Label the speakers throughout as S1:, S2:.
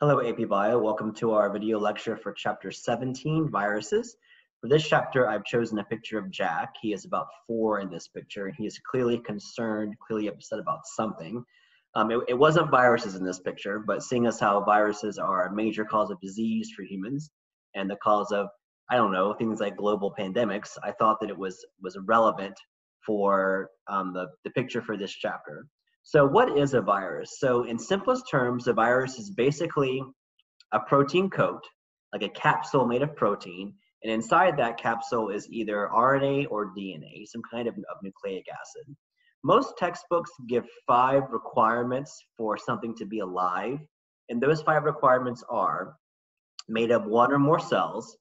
S1: Hello, AP Bio. Welcome to our video lecture for chapter 17, viruses. For this chapter, I've chosen a picture of Jack. He is about 4 in this picture, and he is clearly concerned, clearly upset about something. It wasn't viruses in this picture, but seeing as how viruses are a major cause of disease for humans and the cause of, I don't know, things like global pandemics, I thought that it was relevant for the picture for this chapter. So what is a virus? So in simplest terms, a virus is basically a protein coat, like a capsule made of protein, and inside that capsule is either RNA or DNA, some kind of nucleic acid. Most textbooks give 5 requirements for something to be alive, and those 5 requirements are made of 1 or more cells,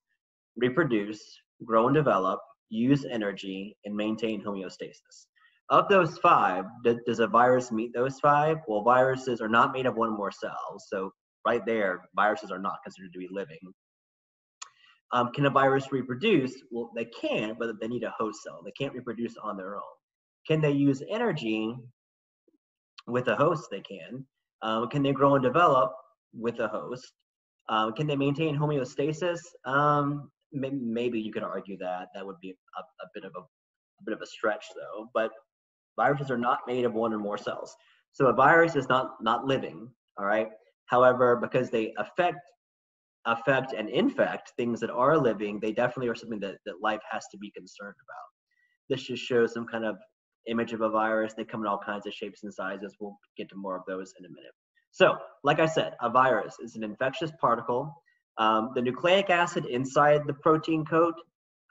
S1: reproduce, grow and develop, use energy, and maintain homeostasis. Of those 5, does a virus meet those 5? Well, viruses are not made of 1 or more cells, so right there, viruses are not considered to be living. Can a virus reproduce? Well, they can, but they need a host cell. They can't reproduce on their own. Can they use energy? With a host, they can. Can they grow and develop? With a host. Can they maintain homeostasis? Maybe you could argue that. That would be a bit of a stretch, though. But viruses are not made of 1 or more cells. So a virus is not living, all right? However, because they affect and infect things that are living, they definitely are something that life has to be concerned about. This just shows some kind of image of a virus. They come in all kinds of shapes and sizes. We'll get to more of those in a minute. So, like I said, a virus is an infectious particle. The nucleic acid inside the protein coat,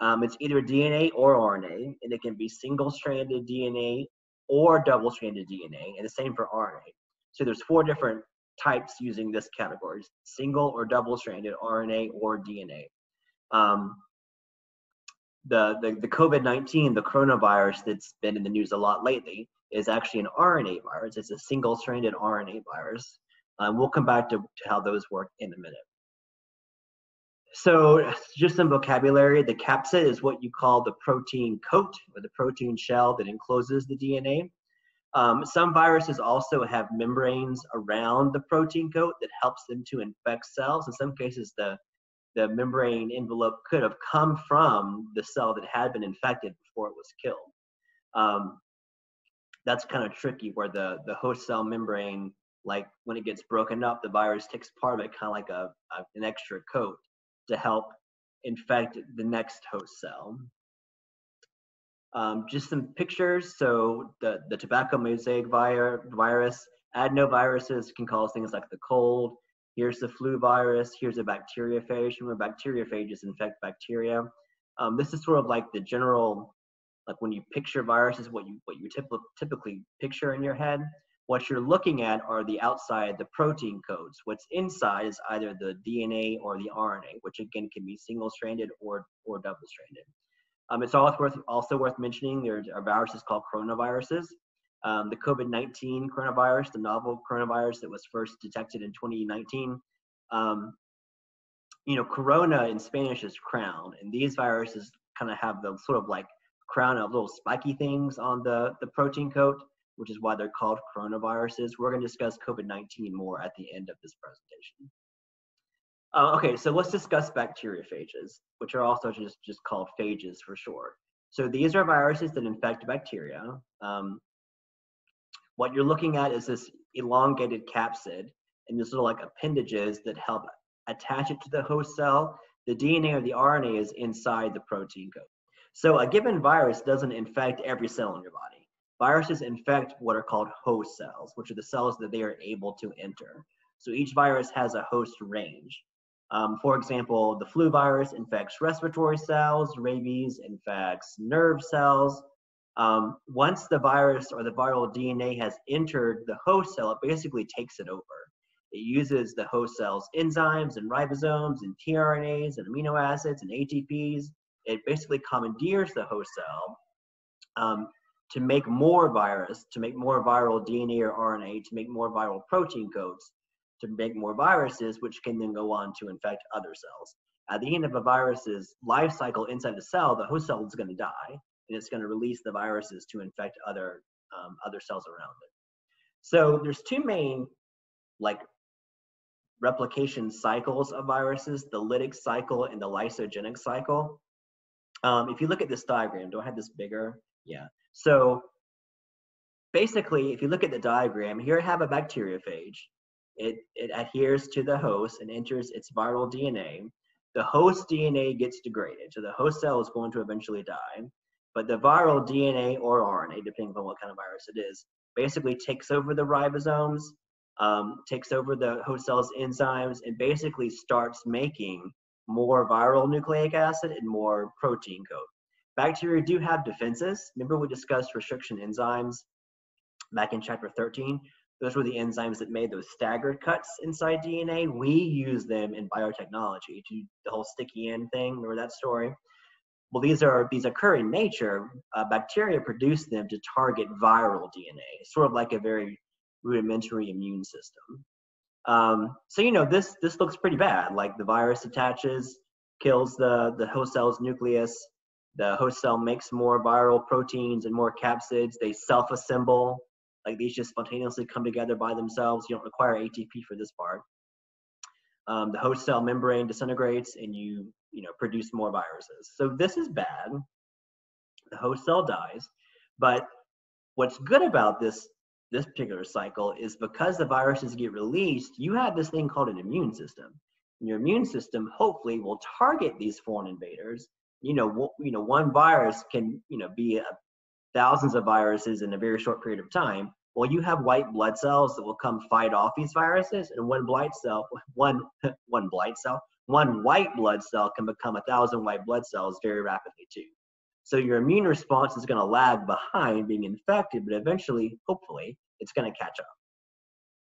S1: it's either DNA or RNA, and it can be single-stranded DNA or double-stranded DNA, and the same for RNA. So there's 4 different types using this category: single or double-stranded RNA or DNA. The COVID-19, the coronavirus that's been in the news a lot lately, is actually an RNA virus. It's a single-stranded RNA virus. We'll come back to how those work in a minute. So just some vocabulary. The capsid is what you call the protein coat or the protein shell that encloses the DNA. Some viruses also have membranes around the protein coat that helps them to infect cells. In some cases, the membrane envelope could have come from the cell that had been infected before it was killed. That's kind of tricky, where the host cell membrane, like when it gets broken up, the virus takes part of it, kind of like an extra coat to help infect the next host cell. Just some pictures. So the tobacco mosaic virus, adenoviruses can cause things like the cold. Here's the flu virus. Here's a bacteriophage. Remember, bacteriophages infect bacteria. This is sort of like the general, like when you picture viruses, what you typically picture in your head. What you're looking at are the outside, the protein coats. What's inside is either the DNA or the RNA, which again can be single-stranded or double-stranded. It's also worth mentioning there are viruses called coronaviruses. The COVID-19 coronavirus, the novel coronavirus that was first detected in 2019. Corona in Spanish is crown, and these viruses kind of have the sort of like crown of little spiky things on the protein coat, which is why they're called coronaviruses. We're going to discuss COVID-19 more at the end of this presentation. Okay, so let's discuss bacteriophages, which are also just called phages for short. So these are viruses that infect bacteria. What you're looking at is this elongated capsid, and these little like appendages that help attach it to the host cell. The DNA or the RNA is inside the protein coat. So a given virus doesn't infect every cell in your body. Viruses infect what are called host cells, which are the cells that they are able to enter. So each virus has a host range. For example, the flu virus infects respiratory cells, rabies infects nerve cells. Once the virus or the viral DNA has entered the host cell, it basically takes it over. It uses the host cell's enzymes and ribosomes and tRNAs and amino acids and ATPs. It basically commandeers the host cell to make more virus, to make more viral DNA or RNA, to make more viral protein coats, to make more viruses, which can then go on to infect other cells. At the end of a virus's life cycle inside the cell, the host cell is going to die, and it's going to release the viruses to infect other cells around it. So there's 2 main like replication cycles of viruses, the lytic cycle and the lysogenic cycle. If you look at this diagram, do I have this bigger? Yeah. So basically, if you look at the diagram, here I have a bacteriophage. It adheres to the host and enters its viral DNA. The host DNA gets degraded, so the host cell is going to eventually die. But the viral DNA or RNA, depending on what kind of virus it is, basically takes over the ribosomes, takes over the host cell's enzymes, and basically starts making more viral nucleic acid and more protein coat. Bacteria do have defenses. Remember we discussed restriction enzymes back in chapter 13? Those were the enzymes that made those staggered cuts inside DNA. We use them in biotechnology to do the whole sticky end thing. Remember that story? Well, these occur in nature. Bacteria produce them to target viral DNA, sort of like a very rudimentary immune system. So you know this looks pretty bad. Like the virus attaches, kills the host cell's nucleus. The host cell makes more viral proteins and more capsids. They self-assemble. Like these just spontaneously come together by themselves. You don't require ATP for this part. The host cell membrane disintegrates and you produce more viruses. So this is bad. The host cell dies. But what's good about this particular cycle is because the viruses get released, you have this thing called an immune system. And your immune system hopefully will target these foreign invaders. One virus can be thousands of viruses in a very short period of time. Well, you have white blood cells that will come fight off these viruses, and one white blood cell can become 1,000 white blood cells very rapidly too. So your immune response is going to lag behind being infected, but eventually, hopefully, it's going to catch up.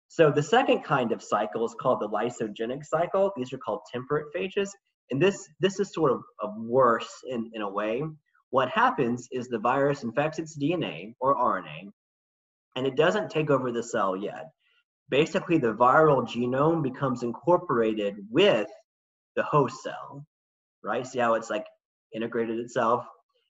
S1: So the second kind of cycle is called the lysogenic cycle. These are called temperate phages, and this is sort of worse in a way. What happens is the virus infects its DNA or RNA, and it doesn't take over the cell yet. Basically, the viral genome becomes incorporated with the host cell, right? See how it's like integrated itself?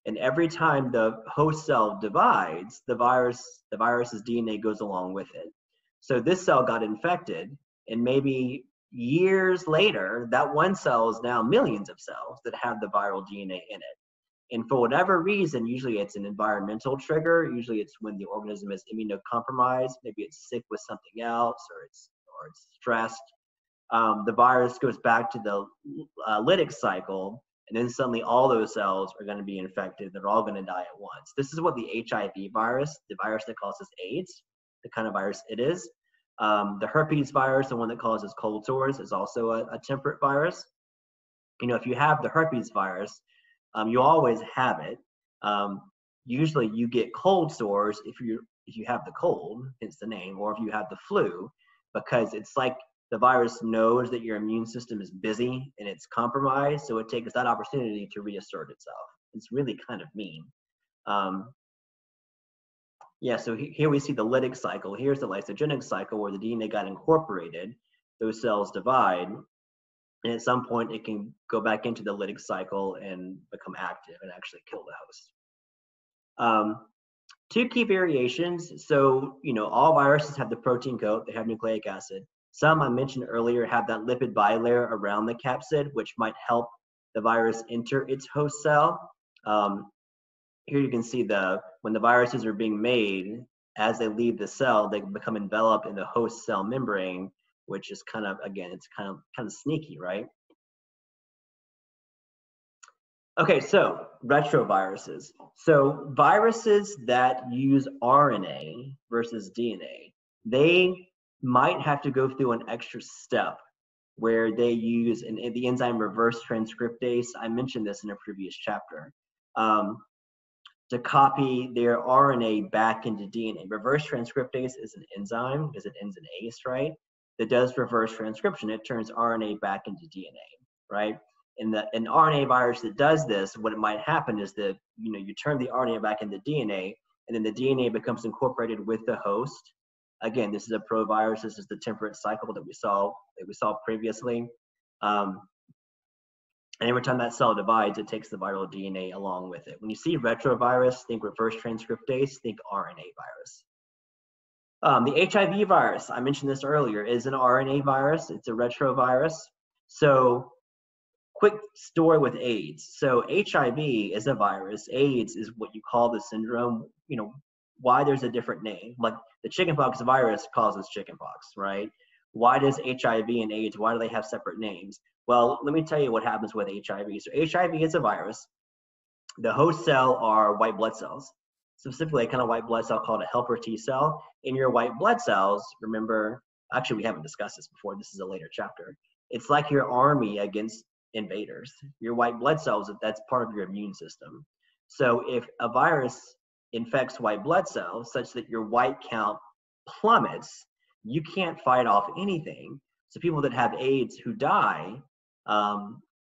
S1: And every time the host cell divides, the virus's DNA goes along with it. So this cell got infected, and maybe years later, that one cell is now millions of cells that have the viral DNA in it. And for whatever reason, usually it's an environmental trigger. Usually it's when the organism is immunocompromised. Maybe it's sick with something else, or it's stressed. The virus goes back to the lytic cycle, and then suddenly all those cells are going to be infected. They're all going to die at once. This is what the HIV virus, the virus that causes AIDS, the kind of virus it is. The herpes virus, the one that causes cold sores, is also a temperate virus. If you have the herpes virus, you always have it. Usually you get cold sores if you have the cold, hence the name, or if you have the flu, because it's like the virus knows that your immune system is busy and it's compromised, so it takes that opportunity to reassert itself. It's really kind of mean. So here we see the lytic cycle. Here's the lysogenic cycle where the DNA got incorporated. Those cells divide, and at some point it can go back into the lytic cycle and become active and actually kill the host. Two key variations. So, all viruses have the protein coat, they have nucleic acid. Some I mentioned earlier have that lipid bilayer around the capsid, which might help the virus enter its host cell. Here you can see when the viruses are being made, as they leave the cell, they become enveloped in the host cell membrane, which is kind of, again, it's kind of sneaky, right? Okay, so retroviruses. So viruses that use RNA versus DNA, they might have to go through an extra step where they use the enzyme reverse transcriptase. I mentioned this in a previous chapter. To copy their RNA back into DNA. Reverse transcriptase is an enzyme because it ends in ase, right? That does reverse transcription. It turns RNA back into DNA, right? In an RNA virus that does this, what it might happen is that you turn the RNA back into DNA, and then the DNA becomes incorporated with the host. Again, this is a provirus. This is the temperate cycle that we saw previously. And every time that cell divides, it takes the viral DNA along with it. When you see retrovirus, think reverse transcriptase, think RNA virus. The HIV virus, I mentioned this earlier, is an RNA virus. It's a retrovirus. So quick story with AIDS. So HIV is a virus. AIDS is what you call the syndrome. You know, why there's a different name. Like the chickenpox virus causes chickenpox, right? Why does HIV and AIDS, why do they have separate names? Well, let me tell you what happens with HIV. So HIV is a virus. The host cell are white blood cells, specifically a kind of white blood cell called a helper T cell. In your white blood cells, remember, actually we haven't discussed this before, this is a later chapter. It's like your army against invaders. Your white blood cells, that's part of your immune system. So if a virus infects white blood cells such that your white count plummets, you can't fight off anything. So people that have AIDS who die,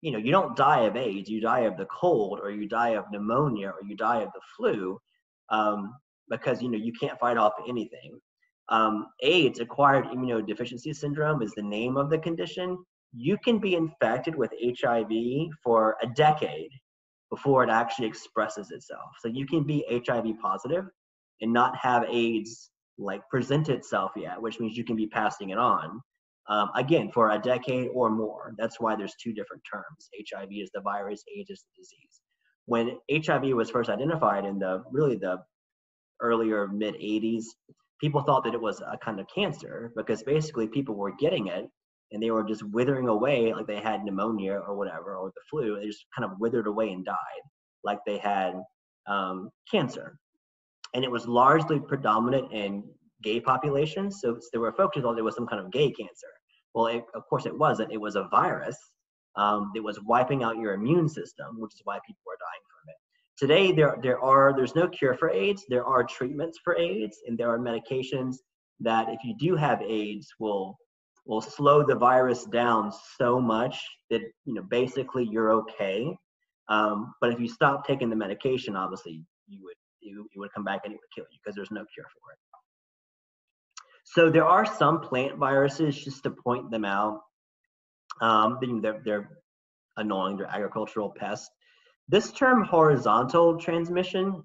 S1: you know, you don't die of AIDS, you die of the cold, or you die of pneumonia, or you die of the flu, because, you know, you can't fight off anything. AIDS, acquired immunodeficiency syndrome, is the name of the condition. You can be infected with HIV for a decade before it actually expresses itself. So you can be HIV positive and not have AIDS like present itself yet, which means you can be passing it on. Again, for a decade or more. That's why there's two different terms. HIV is the virus, AIDS is the disease. When HIV was first identified in the earlier mid 80s, people thought that it was a kind of cancer because basically people were getting it and they were just withering away like they had pneumonia or whatever, or the flu. They just kind of withered away and died like they had cancer. And it was largely predominant in gay populations. So there were folks who thought there was some kind of gay cancer. Well, of course it wasn't. It was a virus that was wiping out your immune system, which is why people are dying from it. Today, there's no cure for AIDS. There are treatments for AIDS, and there are medications that, if you do have AIDS, will slow the virus down so much that, you know, basically you're okay. But if you stop taking the medication, obviously you would come back and it would kill you because there's no cure for it. So there are some plant viruses, just to point them out. They're annoying, they're agricultural pests. This term horizontal transmission,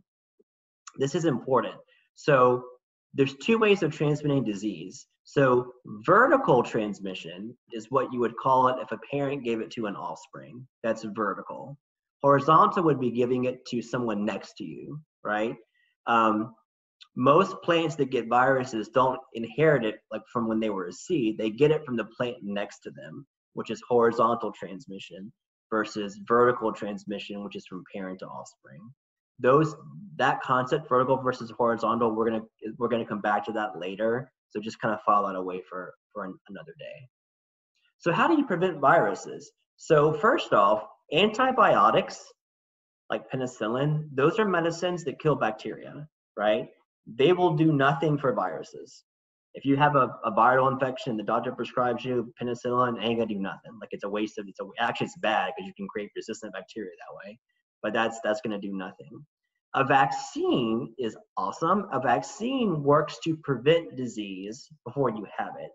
S1: this is important. So there's two ways of transmitting disease. So vertical transmission is what you would call it if a parent gave it to an offspring. That's vertical. Horizontal would be giving it to someone next to you, right? Most plants that get viruses don't inherit it like from when they were a seed. They get it from the plant next to them, which is horizontal transmission, versus vertical transmission, which is from parent to offspring. That concept, vertical versus horizontal, we're gonna come back to that later. So just kind of file that away for another day. So how do you prevent viruses? So first off, antibiotics like penicillin, those are medicines that kill bacteria, right? They will do nothing for viruses. If you have a viral infection, the doctor prescribes you penicillin, ain't gonna do nothing. Like actually it's bad because you can create resistant bacteria that way, but that's gonna do nothing. A vaccine is awesome. A vaccine works to prevent disease before you have it.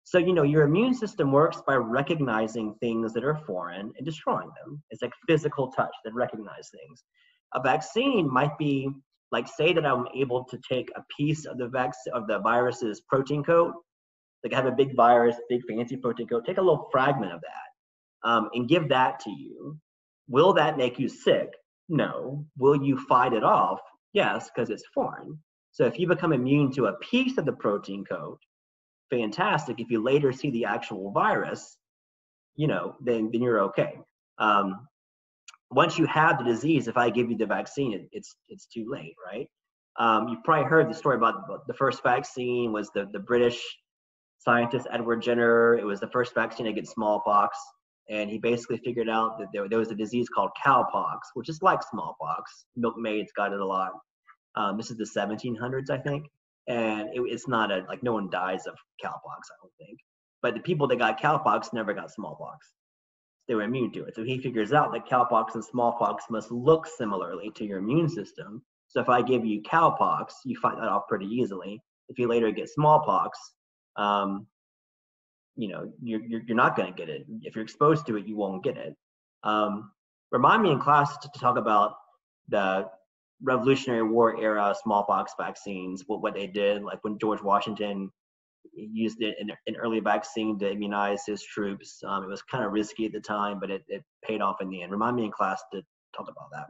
S1: So, you know, your immune system works by recognizing things that are foreign and destroying them. It's like physical touch that recognize things. A vaccine might be like, say that I'm able to take a piece of the virus's protein coat, like I have a big virus, big fancy protein coat, take a little fragment of that and give that to you. Will that make you sick? No. Will you fight it off? Yes, because it's foreign. So if you become immune to a piece of the protein coat, fantastic. If you later see the actual virus, you know, then you're okay. Once you have the disease, if I give you the vaccine, it's too late, right? You've probably heard the story about the first vaccine was the British scientist Edward Jenner. It was the first vaccine against smallpox, and he basically figured out that there was a disease called cowpox, which is like smallpox. Milkmaids got it a lot. This is the 1700s, I think, and it's not like no one dies of cowpox, I don't think. But the people that got cowpox never got smallpox. They were immune to it. So he figures out that cowpox and smallpox must look similarly to your immune system. So if I give you cowpox, you fight that off pretty easily. If you later get smallpox, you know, you're not going to get it. If you're exposed to it, you won't get it. Remind me in class to talk about the Revolutionary War era smallpox vaccines, what they did, like when George Washington used it in an early vaccine to immunize his troops. It was kind of risky at the time, but it paid off in the end. Remind me in class to talk about that.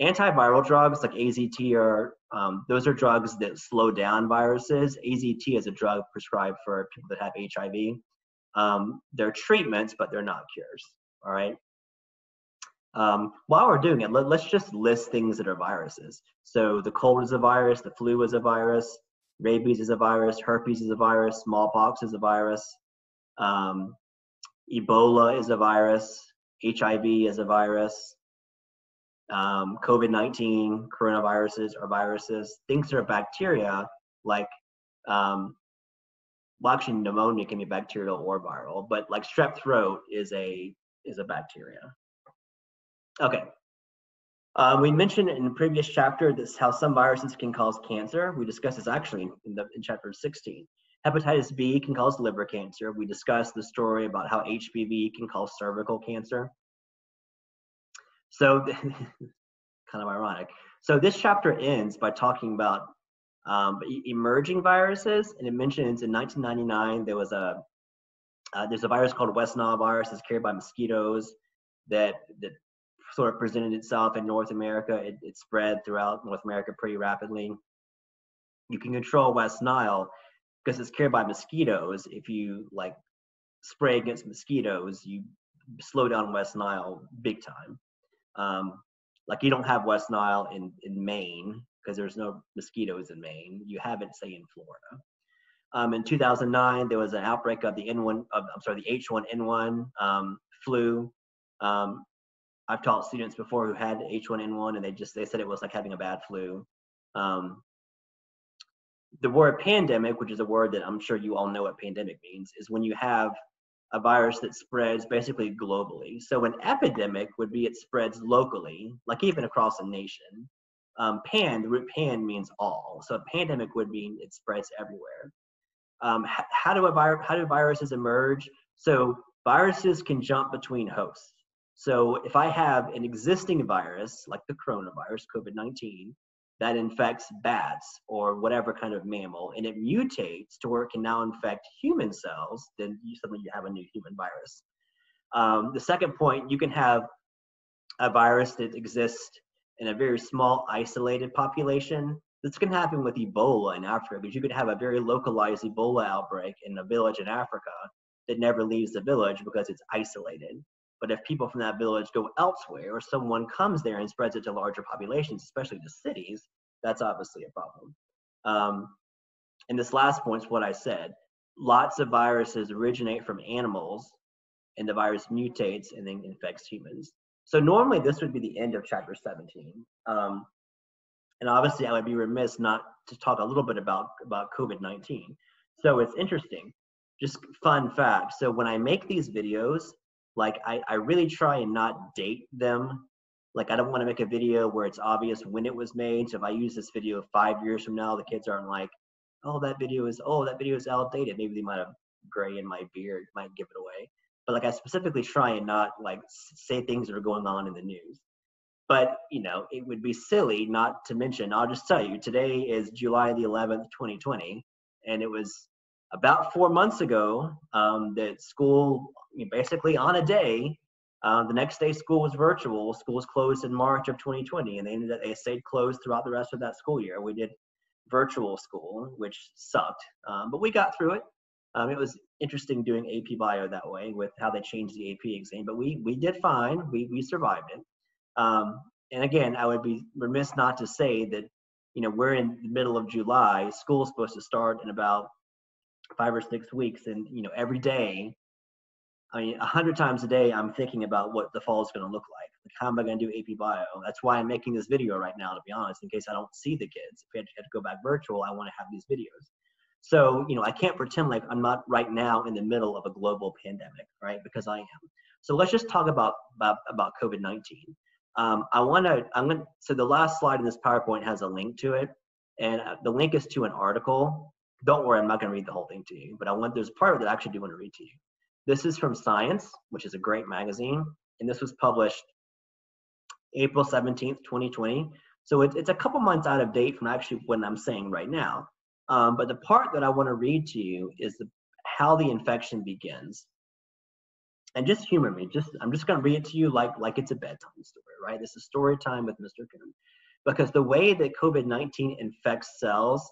S1: Antiviral drugs like AZT those are drugs that slow down viruses. AZT is a drug prescribed for people that have HIV. They're treatments, but they're not cures. All right. While we're doing it, let's just list things that are viruses. So the cold is a virus, the flu is a virus, rabies is a virus, herpes is a virus, smallpox is a virus, Ebola is a virus, HIV is a virus, COVID-19, coronaviruses are viruses. Things that are bacteria, like, well, actually pneumonia can be bacterial or viral, but like strep throat is a bacteria. Okay. We mentioned in the previous chapter this how some viruses can cause cancer. We discussed this actually in chapter 16. Hepatitis B can cause liver cancer. We discussed the story about how HPV can cause cervical cancer. So, kind of ironic. So this chapter ends by talking about emerging viruses, and it mentions in 1999 there was there's a virus called West Nile virus that's carried by mosquitoes that sort of presented itself in North America. It spread throughout North America pretty rapidly. You can control West Nile because it's carried by mosquitoes. If you like spray against mosquitoes, you slow down West Nile big time. Like you don't have West Nile in Maine because there's no mosquitoes in Maine. You have it, say, in Florida. In 2009, there was an outbreak of the H1N1 flu. I've taught students before who had H1N1, and they said it was like having a bad flu. The word pandemic, which is a word that I'm sure you all know what pandemic means, is when you have a virus that spreads basically globally. So an epidemic would be it spreads locally, like even across a nation. The root pan means all. So a pandemic would mean it spreads everywhere. How do viruses emerge? So viruses can jump between hosts. So if I have an existing virus, like the coronavirus, COVID-19, that infects bats or whatever kind of mammal, and it mutates to where it can now infect human cells, then suddenly you have a new human virus. The second point, you can have a virus that exists in a very small, isolated population. This can happen with Ebola in Africa, because you could have a very localized Ebola outbreak in a village in Africa that never leaves the village because it's isolated. But if people from that village go elsewhere, or someone comes there and spreads it to larger populations, especially to cities, that's obviously a problem. And this last point is what I said. Lots of viruses originate from animals, and the virus mutates and then infects humans. So normally this would be the end of chapter 17. And obviously I would be remiss not to talk a little bit about COVID-19. So it's interesting, just fun fact. So when I make these videos, like I really try and not date them. Like I don't want to make a video where it's obvious when it was made. So if I use this video 5 years from now, the kids aren't like, oh, that video is outdated. Maybe they might have gray in my beard, might give it away. But like I specifically try and not like say things that are going on in the news. But you know, it would be silly not to mention, I'll just tell you, today is July the 11th, 2020. And it was about 4 months ago that school, basically on a day, the next day school was virtual. School was closed in March of 2020, and they stayed closed throughout the rest of that school year. We did virtual school, which sucked, but we got through it. It was interesting doing AP Bio that way with how they changed the AP exam, but we did fine. We survived it. And again, I would be remiss not to say that, we're in the middle of July. School's supposed to start in about 5 or 6 weeks, and every day, 100 times a day, I'm thinking about what the fall is going to look like. Like, how am I going to do AP Bio? That's why I'm making this video right now, to be honest, in case I don't see the kids. If we had to go back virtual, I want to have these videos. So, I can't pretend like I'm not right now in the middle of a global pandemic, right? Because I am. So let's just talk about COVID-19. So the last slide in this PowerPoint has a link to it, and the link is to an article. Don't worry, I'm not going to read the whole thing to you, but there's part of it that I actually do want to read to you. This is from Science, which is a great magazine, and this was published April 17th, 2020. So it's a couple months out of date from actually what I'm saying right now. But the part that I want to read to you is how the infection begins. And just humor me. I'm just going to read it to you like it's a bedtime story, right? This is story time with Mr. Coon. Because the way that COVID-19 infects cells,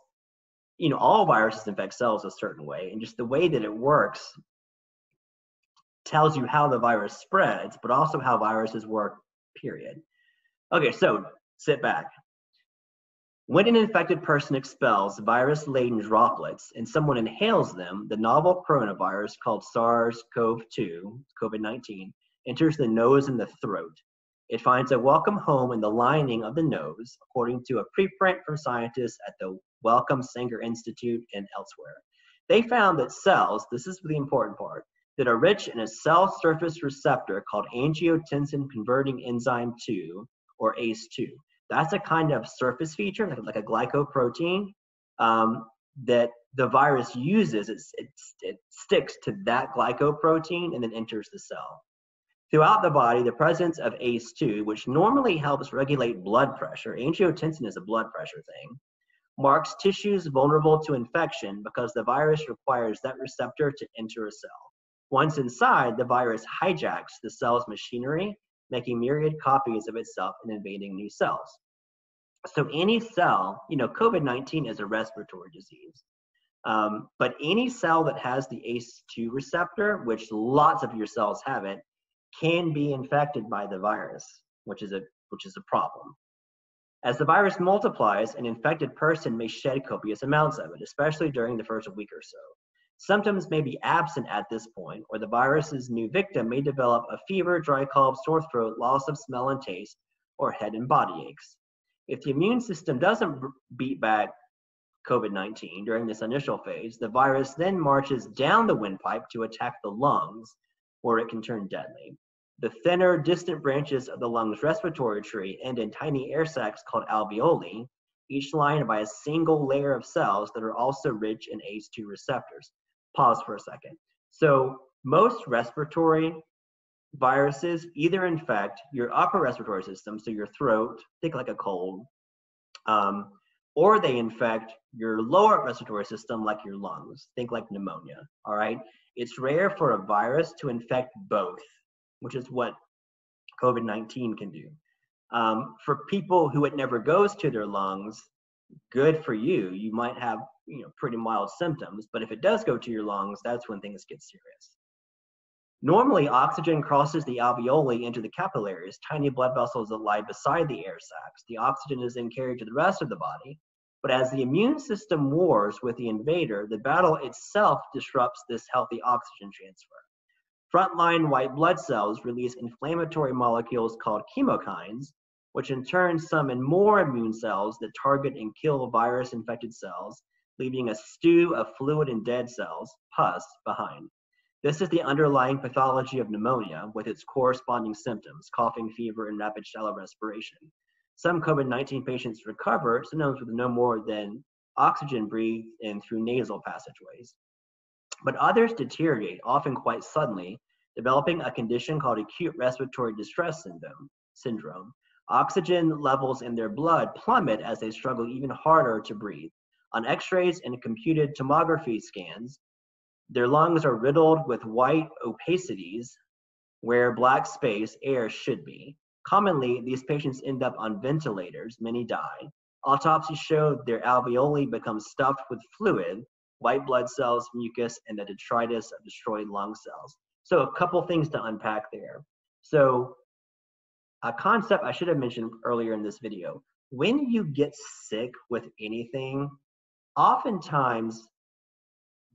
S1: all viruses infect cells a certain way, and just the way that it works tells you how the virus spreads, but also how viruses work, period. Okay, so sit back. When an infected person expels virus-laden droplets and someone inhales them, the novel coronavirus called SARS-CoV-2, COVID-19, enters the nose and the throat. It finds a welcome home in the lining of the nose, according to a preprint from scientists at the Wellcome Sanger Institute and elsewhere. They found that cells, this is the important part, that are rich in a cell surface receptor called angiotensin converting enzyme 2, or ACE2. That's a kind of surface feature, like a glycoprotein, that the virus uses. It sticks to that glycoprotein and then enters the cell. Throughout the body, the presence of ACE2, which normally helps regulate blood pressure, angiotensin is a blood pressure thing, marks tissues vulnerable to infection because the virus requires that receptor to enter a cell. Once inside, the virus hijacks the cell's machinery, making myriad copies of itself and invading new cells. So any cell, COVID-19 is a respiratory disease, but any cell that has the ACE2 receptor, which lots of your cells have it, can be infected by the virus, which is a problem. As the virus multiplies, an infected person may shed copious amounts of it, especially during the first week or so. Symptoms may be absent at this point, or the virus's new victim may develop a fever, dry cough, sore throat, loss of smell and taste, or head and body aches. If the immune system doesn't beat back COVID-19 during this initial phase, the virus then marches down the windpipe to attack the lungs, where it can turn deadly. The thinner, distant branches of the lung's respiratory tree end in tiny air sacs called alveoli, each lined by a single layer of cells that are also rich in ACE2 receptors. Pause for a second. So most respiratory viruses either infect your upper respiratory system, so your throat, think like a cold, or they infect your lower respiratory system, like your lungs, think like pneumonia, all right? It's rare for a virus to infect both, which is what COVID-19 can do. For people who it never goes to their lungs, good for you. You might have pretty mild symptoms, but if it does go to your lungs, that's when things get serious. Normally, oxygen crosses the alveoli into the capillaries, tiny blood vessels that lie beside the air sacs. The oxygen is then carried to the rest of the body, but as the immune system wars with the invader, the battle itself disrupts this healthy oxygen transfer. Frontline white blood cells release inflammatory molecules called chemokines, which in turn summon more immune cells that target and kill virus-infected cells, leaving a stew of fluid and dead cells, pus, behind. This is the underlying pathology of pneumonia with its corresponding symptoms, coughing, fever, and rapid shallow respiration. Some COVID-19 patients recover, sometimes with no more than oxygen breathed in through nasal passageways. But others deteriorate, often quite suddenly, developing a condition called acute respiratory distress syndrome. Oxygen levels in their blood plummet as they struggle even harder to breathe. On x-rays and computed tomography scans, their lungs are riddled with white opacities where black space, air, should be. Commonly, these patients end up on ventilators, many die. Autopsies show their alveoli become stuffed with fluid, white blood cells, mucus, and the detritus of destroyed lung cells. So a couple things to unpack there. So a concept I should have mentioned earlier in this video, when you get sick with anything, oftentimes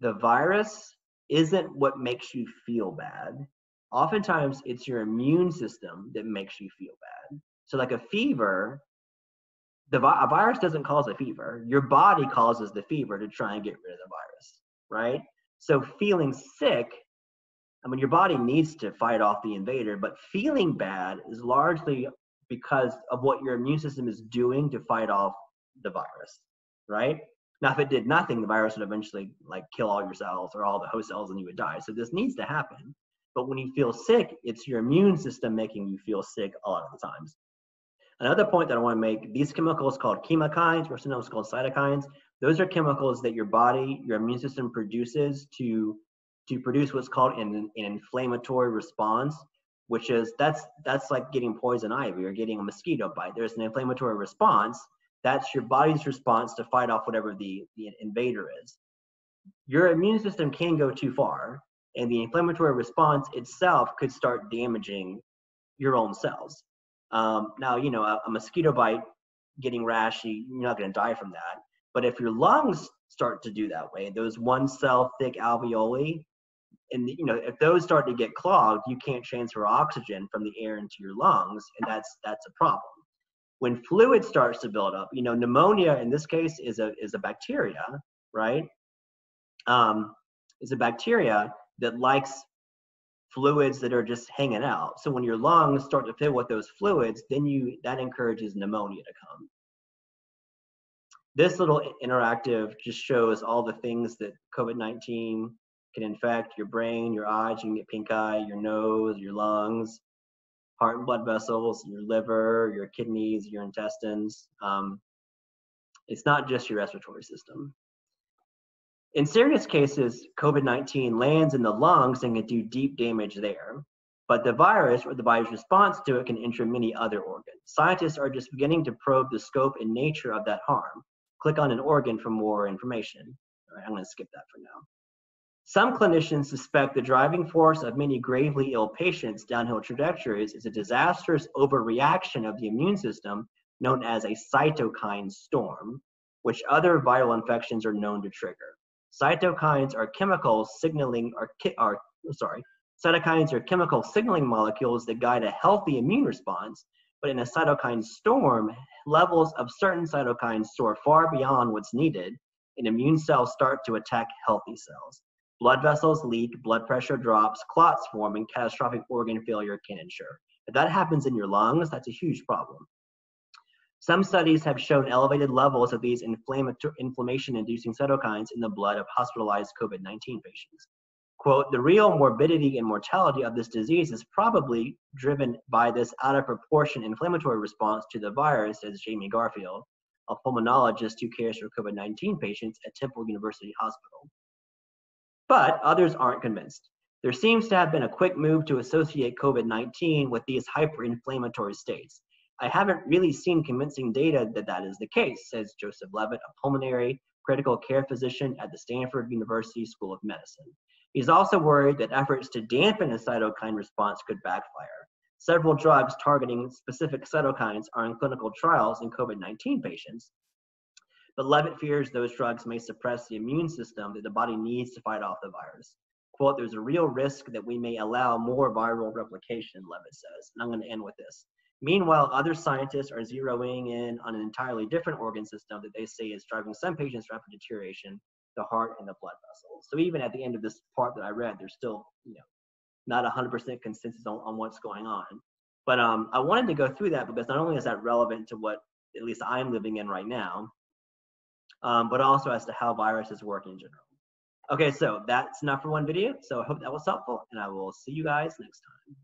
S1: the virus isn't what makes you feel bad. Oftentimes it's your immune system that makes you feel bad. So like a fever, a virus doesn't cause a fever. Your body causes the fever to try and get rid of the virus, right? So feeling sick, your body needs to fight off the invader, but feeling bad is largely because of what your immune system is doing to fight off the virus, right? Now, if it did nothing, the virus would eventually kill all your cells or all the host cells and you would die. So this needs to happen. But when you feel sick, it's your immune system making you feel sick a lot of the times. Another point that I want to make, these chemicals called chemokines, or sometimes called cytokines, those are chemicals that your body, your immune system produces to produce what's called an inflammatory response, which is, that's like getting poison ivy or getting a mosquito bite. There's an inflammatory response. That's your body's response to fight off whatever the invader is. Your immune system can go too far, and the inflammatory response itself could start damaging your own cells. Now, you know, a mosquito bite, getting rash, you're not going to die from that. But if your lungs start to do that way, those one cell thick alveoli, and you know, if those start to get clogged, you can't transfer oxygen from the air into your lungs, and that's a problem. When fluid starts to build up, you know, pneumonia in this case is a bacteria, right? Is a bacteria that likes fluids that are just hanging out. So when your lungs start to fill with those fluids, then that encourages pneumonia to come. This little interactive just shows all the things that COVID-19 can infect: your brain, your eyes, you can get pink eye, your nose, your lungs, heart and blood vessels, your liver, your kidneys, your intestines. It's not just your respiratory system. In serious cases, COVID-19 lands in the lungs and can do deep damage there. But the virus, or the body's response to it, can enter many other organs. Scientists are just beginning to probe the scope and nature of that harm. Click on an organ for more information. All right, I'm going to skip that for now. Some clinicians suspect the driving force of many gravely ill patients' downhill trajectories is a disastrous overreaction of the immune system known as a cytokine storm, which other viral infections are known to trigger. Cytokines are chemical signaling cytokines are chemical signaling molecules that guide a healthy immune response, but in a cytokine storm, levels of certain cytokines soar far beyond what's needed, and immune cells start to attack healthy cells. Blood vessels leak, blood pressure drops, clots form, and catastrophic organ failure can ensure. If that happens in your lungs, that's a huge problem. Some studies have shown elevated levels of these inflammation-inducing cytokines in the blood of hospitalized COVID-19 patients. Quote, the real morbidity and mortality of this disease is probably driven by this out-of-proportion inflammatory response to the virus, says Jamie Garfield, a pulmonologist who cares for COVID-19 patients at Temple University Hospital. But others aren't convinced. There seems to have been a quick move to associate COVID-19 with these hyperinflammatory states. I haven't really seen convincing data that that is the case, says Joseph Levitt, a pulmonary critical care physician at the Stanford University School of Medicine. He's also worried that efforts to dampen a cytokine response could backfire. Several drugs targeting specific cytokines are in clinical trials in COVID-19 patients, but Levitt fears those drugs may suppress the immune system that the body needs to fight off the virus. Quote, there's a real risk that we may allow more viral replication, Levitt says. And I'm going to end with this. Meanwhile, other scientists are zeroing in on an entirely different organ system that they say is driving some patients' rapid deterioration, the heart and the blood vessels. So even at the end of this part that I read, there's still, you know, not 100% consensus on what's going on. But I wanted to go through that because not only is that relevant to what at least I'm living in right now, but also as to how viruses work in general. Okay, so that's enough for one video. So I hope that was helpful, and I will see you guys next time.